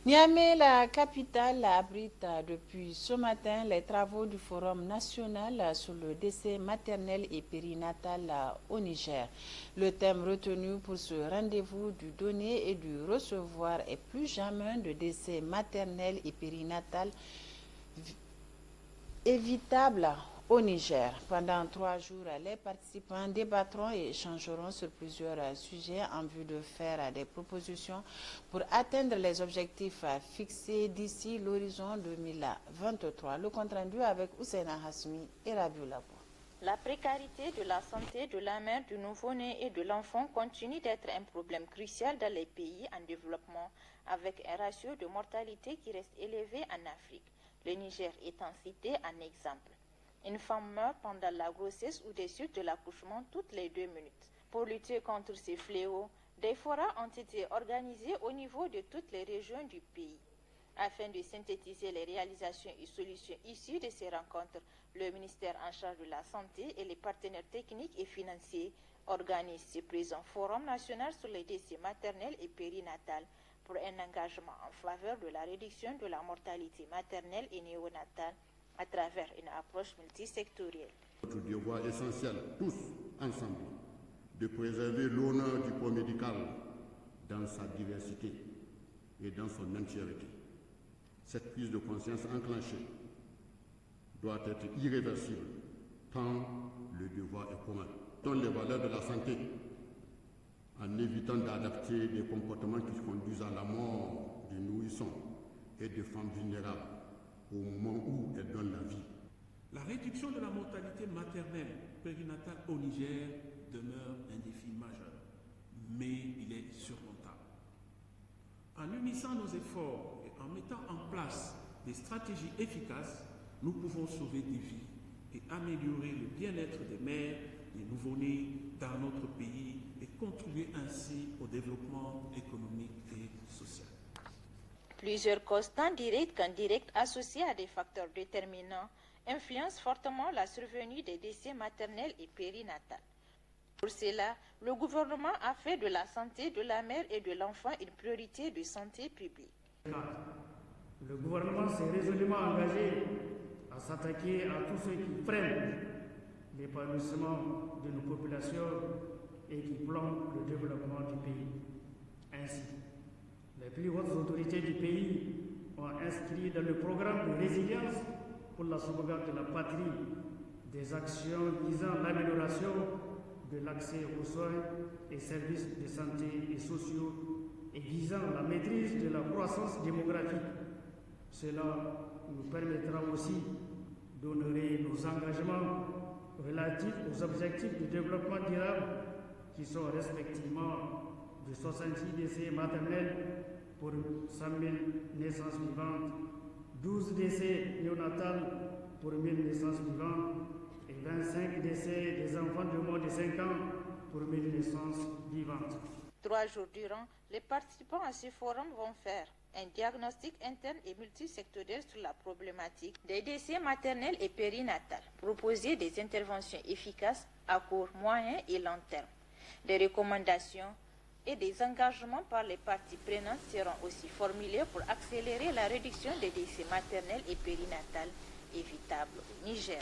Niamey, la capitale, abrite depuis ce matin les travaux du Forum national sur le décès maternel et périnatal au Niger. Le thème retenu pour ce rendez-vous du donner et du recevoir est plus jamais de décès maternel et périnatal évitable au Niger. Pendant 3 jours, les participants débattront et échangeront sur plusieurs sujets en vue de faire des propositions pour atteindre les objectifs fixés d'ici l'horizon 2023. Le compte rendu avec Ousseina Hasmi et Rabiou Labo. La précarité de la santé de la mère, du nouveau-né et de l'enfant continue d'être un problème crucial dans les pays en développement, avec un ratio de mortalité qui reste élevé en Afrique, le Niger étant cité en exemple. Une femme meurt pendant la grossesse ou des suites de l'accouchement toutes les 2 minutes. Pour lutter contre ces fléaux, des forats ont été organisés au niveau de toutes les régions du pays. Afin de synthétiser les réalisations et solutions issues de ces rencontres, le ministère en charge de la Santé et les partenaires techniques et financiers organisent ce présent Forum national sur les décès maternels et périnatales pour un engagement en faveur de la réduction de la mortalité maternelle et néonatale à travers une approche multisectorielle. Notre devoir essentiel, tous ensemble, de préserver l'honneur du corps médical dans sa diversité et dans son entièreté. Cette prise de conscience enclenchée doit être irréversible, tant le devoir est commun. Dans les valeurs de la santé, en évitant d'adapter des comportements qui conduisent à la mort des nourrissons et des femmes vulnérables au moment où elles donnent la vie. La réduction de la mortalité maternelle périnatale au Niger demeure un défi majeur, mais il est surmontable. En unissant nos efforts et en mettant en place des stratégies efficaces, nous pouvons sauver des vies et améliorer le bien-être des mères, des nouveau-nés dans notre pays et contribuer ainsi au développement économique et social. Plusieurs causes tant directes qu'indirectes associées à des facteurs déterminants influencent fortement la survenue des décès maternels et périnatales. Pour cela, le gouvernement a fait de la santé de la mère et de l'enfant une priorité de santé publique. Le gouvernement s'est résolument engagé à s'attaquer à tous ceux qui freinent l'épanouissement de nos populations et qui plombent le développement du pays. Ainsi, les plus hautes autorités du pays ont inscrit dans le programme de résilience pour la sauvegarde de la patrie des actions visant l'amélioration de l'accès aux soins et services de santé et sociaux et visant la maîtrise de la croissance démographique. Cela nous permettra aussi d'honorer nos engagements relatifs aux objectifs de développement durable qui sont respectivement de 66 décès maternels pour 100 000 naissances vivantes, 12 décès néonatales pour 1000 naissances vivantes et 25 décès des enfants de moins de 5 ans pour 1000 naissances vivantes. 3 jours durant, les participants à ce forum vont faire un diagnostic interne et multisectoriel sur la problématique des décès maternels et périnatales, proposer des interventions efficaces à court, moyen et long terme. Des recommandations et des engagements par les parties prenantes seront aussi formulés pour accélérer la réduction des décès maternels et périnatales évitables au Niger.